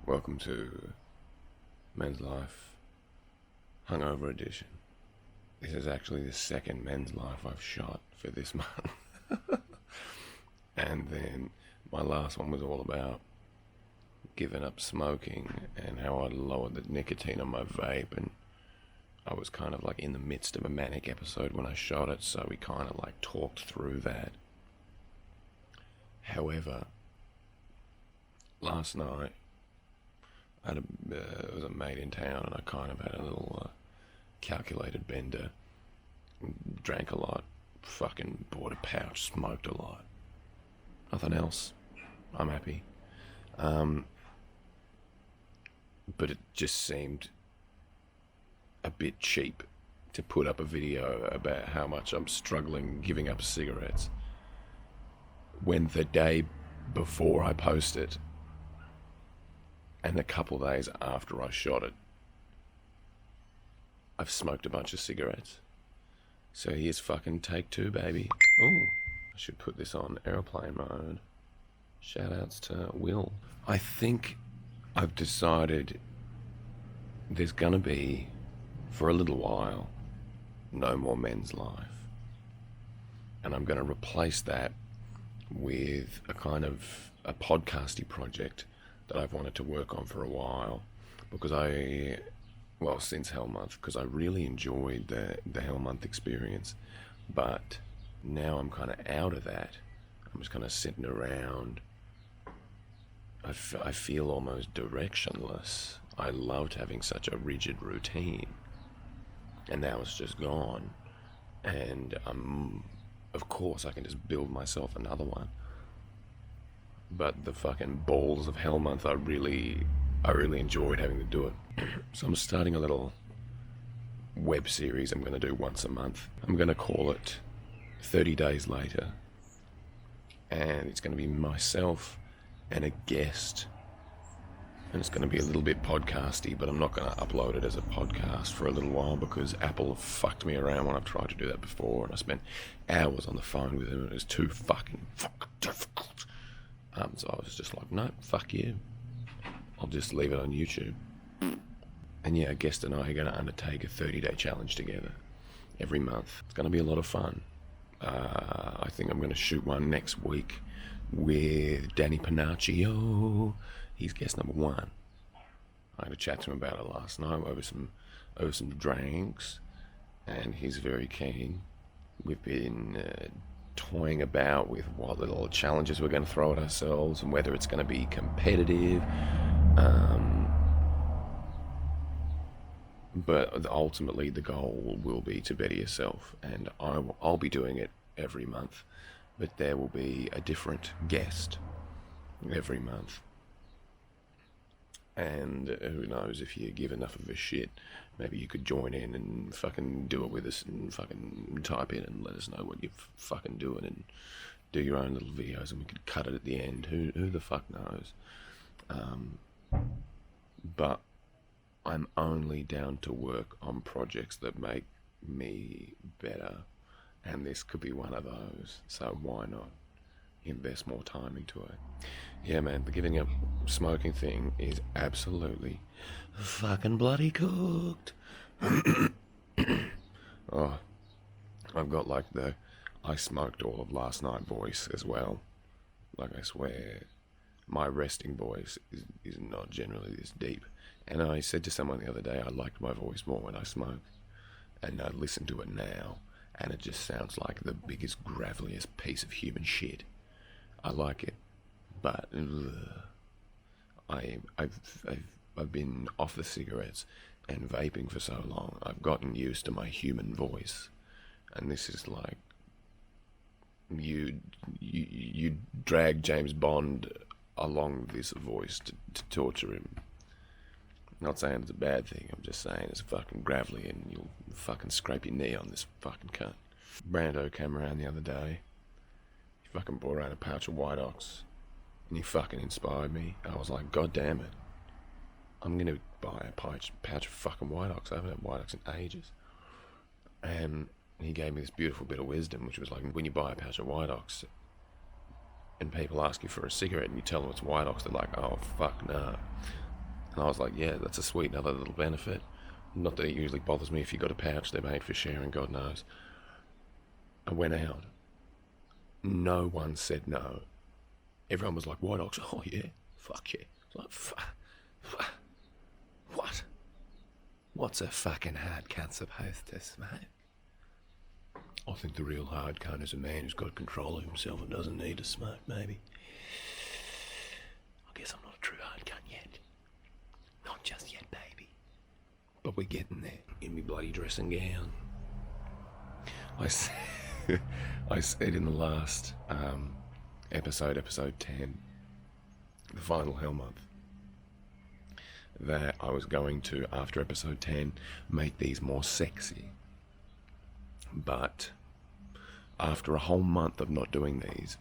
Welcome to Men's Life Hungover Edition. This is actually the second Men's Life I've shot for this month. And then my last one was all about giving up smoking and how I lowered the nicotine on my vape, and I was kind of like in the midst of a manic episode when I shot it, so we kind of like talked through that. However, last night I had there was a mate in town, and I kind of had a little calculated bender. Drank a lot, fucking bought a pouch, smoked a lot. Nothing else. I'm happy. But it just seemed a bit cheap to put up a video about how much I'm struggling giving up cigarettes when the day before I post it and a couple of days after I shot it, I've smoked a bunch of cigarettes. So here's fucking take two, baby. Ooh, I should put this on airplane mode. Shout outs to Will. I think I've decided there's gonna be, for a little while, no more Men's Life. And I'm gonna replace that with a kind of a podcasty project that I've wanted to work on for a while, because since Hell Month, because I really enjoyed the Hell Month experience, but now I'm kind of out of that. I'm just kind of sitting around. I feel almost directionless. I loved having such a rigid routine, and now it's just gone. And of course I can just build myself another one. But the fucking balls of Hell Month, I really enjoyed having to do it. So I'm starting a little web series I'm going to do once a month. I'm going to call it 30 Days Later. And it's going to be myself and a guest. And it's going to be a little bit podcasty, but I'm not going to upload it as a podcast for a little while because Apple have fucked me around when I've tried to do that before. And I spent hours on the phone with them, and it was too fucking difficult. So I was just like, no, fuck you. I'll just leave it on YouTube. And yeah, a guest and I are going to undertake a 30-day challenge together every month. It's going to be a lot of fun. I think I'm going to shoot one next week with Danny Panaccio. He's guest number one. I had a chat to him about it last night over some drinks, and he's very keen. We've been toying about with what little challenges we're going to throw at ourselves and whether it's going to be competitive. But ultimately the goal will be to better yourself, and I'll be doing it every month, but there will be a different guest every month. And who knows, if you give enough of a shit, maybe you could join in and fucking do it with us and fucking type in and let us know what you're fucking doing and do your own little videos, and we could cut it at the end. Who the fuck knows? But I'm only down to work on projects that make me better, and this could be one of those. So why not invest more time into it? Yeah, man, the giving up smoking thing is absolutely fucking bloody cooked. Oh, I've got like the I smoked all of last night voice as well. Like, I swear, my resting voice is not generally this deep. And I said to someone the other day, I liked my voice more when I smoke. And I listen to it now, and it just sounds like the biggest, graveliest piece of human shit. I like it, but I've been off the cigarettes and vaping for so long. I've gotten used to my human voice, and this is like you drag James Bond along this voice to torture him. Not saying it's a bad thing, I'm just saying it's fucking gravelly and you'll fucking scrape your knee on this fucking cunt. Brando came around the other day. He fucking brought around a pouch of White Ox, and he fucking inspired me. I was like, God damn it, I'm gonna buy a pouch of fucking White Ox. I haven't had White Ox in ages. And he gave me this beautiful bit of wisdom, which was like, when you buy a pouch of White Ox, and people ask you for a cigarette and you tell them it's White Ox, they're like, oh, fuck no. And I was like, yeah, that's a sweet another little benefit. Not that it usually bothers me if you got a pouch, they're made for sharing, God knows. I went out. No one said no. Everyone was like, White Ox, oh yeah, fuck yeah. It's like, what? What's a fucking hard cunt supposed to smoke? I think the real hard cunt is a man who's got control of himself and doesn't need to smoke, maybe. I guess I'm not a true hard cunt yet. Not just yet, baby. But we're getting there. In me bloody dressing gown. I said in the last episode 10, the final Hell Month, that I was going to, after episode 10, make these more sexy. But after a whole month of not doing these,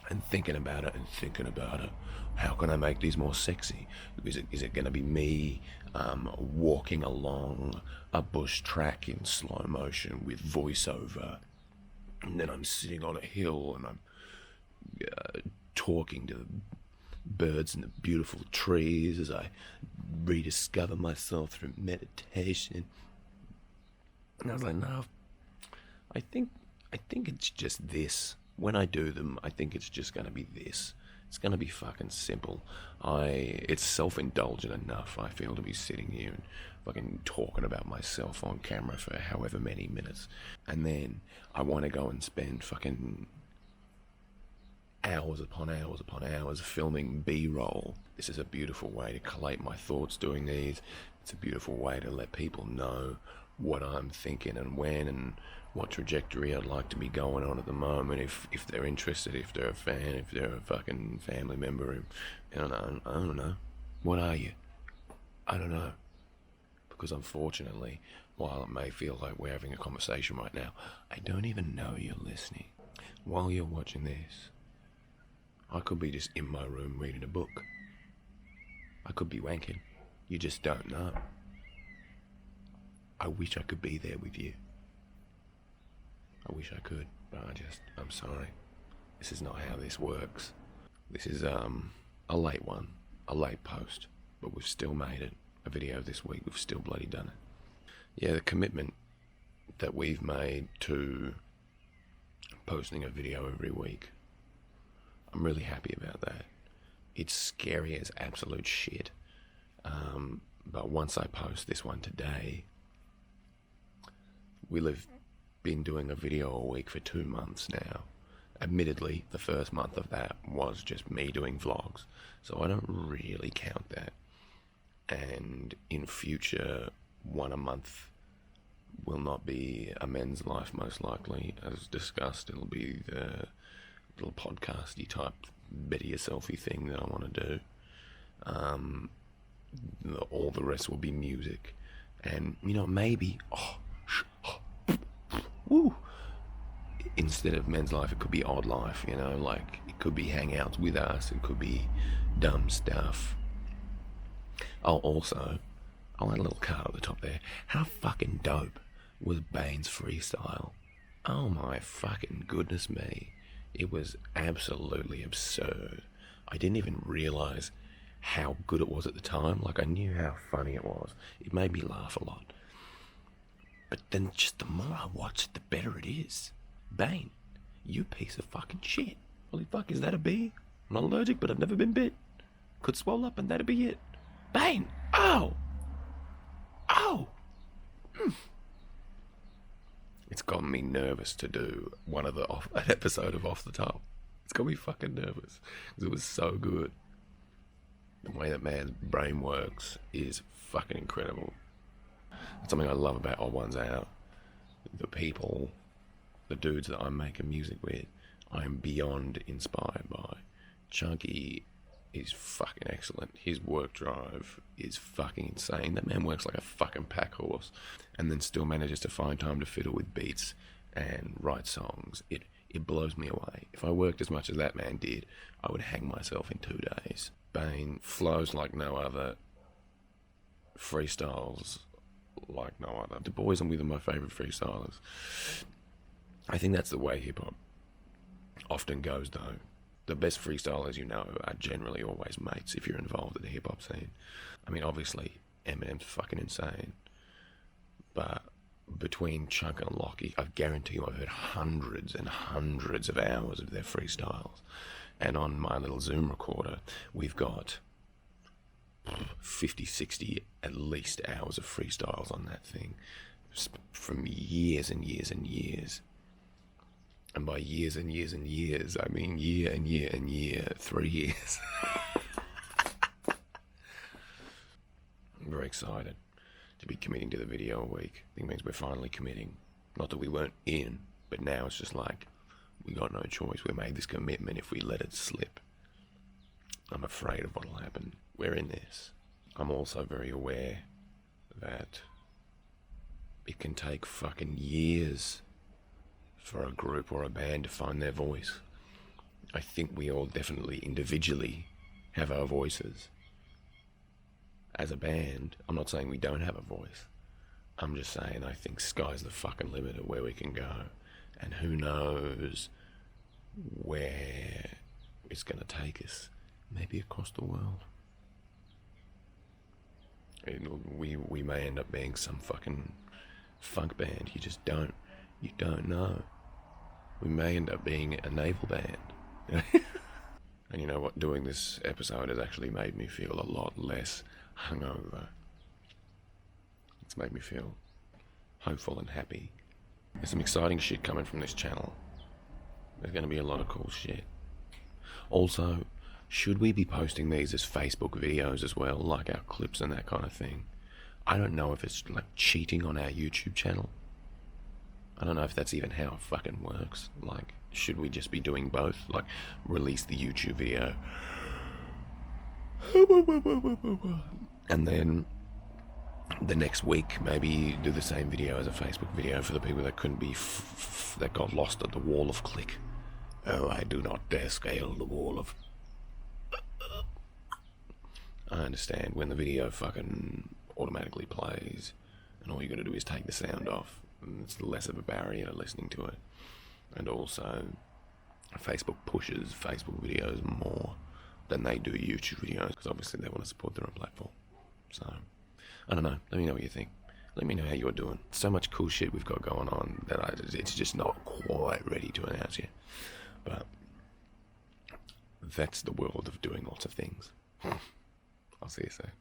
and thinking about it, how can I make these more sexy? Is it going to be me walking along a bush track in slow motion with voiceover, and then I'm sitting on a hill and I'm talking to the birds and the beautiful trees as I rediscover myself through meditation? And I was like, no, I think it's just this. When I do them, I think it's just going to be this. It's going to be fucking simple. It's self-indulgent enough, I feel, to be sitting here and fucking talking about myself on camera for however many minutes. And then I want to go and spend fucking hours upon hours filming B-roll. This is a beautiful way to collate my thoughts doing these. It's a beautiful way to let people know what I'm thinking and when and what trajectory I'd like to be going on at the moment, if they're interested, if they're a fan, if they're a fucking family member. I don't know. What are you? I don't know. Because unfortunately, while it may feel like we're having a conversation right now, I don't even know you're listening. While you're watching this, I could be just in my room reading a book. I could be wanking. You just don't know. I wish I could be there with you. I wish I could, but I'm sorry. This is not how this works. This is a late one, a late post, but we've still made it. A video this week, we've still bloody done it. Yeah, the commitment that we've made to posting a video every week, I'm really happy about that. It's scary as absolute shit. But once I post this one today, we'll have been doing a video a week for 2 months now. Admittedly, the first month of that was just me doing vlogs, so I don't really count that. And in future, one a month will not be a Men's Life, most likely. As discussed, it'll be the little podcasty type better yourselfy thing that I want to do. All the rest will be music. And, maybe... woo! Instead of Men's Life, it could be Odd Life, like it could be hangouts with us, it could be dumb stuff. Oh, also, I'll add a little card at the top there. How fucking dope was Bain's freestyle? Oh my fucking goodness me. It was absolutely absurd. I didn't even realise how good it was at the time. Like, I knew how funny it was. It made me laugh a lot. But then just the more I watch it, the better it is. Bain, you piece of fucking shit. Holy fuck, is that a bee? I'm not allergic, but I've never been bit. Could swell up and that'd be it. Bain! Oh! It's gotten me nervous to do an episode of Off the Top. It's got me fucking nervous, because it was so good. The way that man's brain works is fucking incredible. That's something I love about Odd Ones Out. The people, the dudes that I'm making music with, I am beyond inspired by. Chunky is fucking excellent. His work drive is fucking insane. That man works like a fucking pack horse, and then still manages to find time to fiddle with beats and write songs. It blows me away. If I worked as much as that man did, I would hang myself in 2 days. Bain flows like no other. Freestyles like no other. The boys I'm with are my favourite freestylers. I think that's the way hip-hop often goes, though. The best freestylers you know are generally always mates if you're involved in the hip-hop scene. I mean, obviously, Eminem's fucking insane. But between Chunk and Lockie, I guarantee you I've heard hundreds and hundreds of hours of their freestyles. And on my little Zoom recorder, we've got 50, 60 at least hours of freestyles on that thing. From years and years and years. And by years and years and years, I mean year and year and year, 3 years. I'm very excited to be committing to the video a week. I think it means we're finally committing. Not that we weren't in, but now it's just like, we got no choice. We made this commitment if we let it slip. I'm afraid of what'll happen. We're in this. I'm also very aware that it can take fucking years for a group or a band to find their voice. I think we all definitely individually have our voices. As a band, I'm not saying we don't have a voice. I'm just saying I think sky's the fucking limit of where we can go. And who knows where it's going to take us. Maybe across the world. We may end up being some fucking funk band. You don't know. We may end up being a naval band. And you know what? Doing this episode has actually made me feel a lot less hungover. It's made me feel hopeful and happy. There's some exciting shit coming from this channel. There's going to be a lot of cool shit. Also, should we be posting these as Facebook videos as well, like our clips and that kind of thing? I don't know if it's like cheating on our YouTube channel. I don't know if that's even how it fucking works. Like, should we just be doing both? Like, release the YouTube video and then the next week maybe do the same video as a Facebook video for the people that couldn't be that got lost at the wall of click. Oh, I do not dare scale the wall of... I understand when the video fucking automatically plays and all you gotta do is take the sound off. It's less of a barrier listening to it. And also, Facebook pushes Facebook videos more than they do YouTube videos, because obviously they want to support their own platform. So, I don't know. Let me know what you think. Let me know how you're doing. So much cool shit we've got going on that it's just not quite ready to announce yet. But that's the world of doing lots of things. I'll see you soon.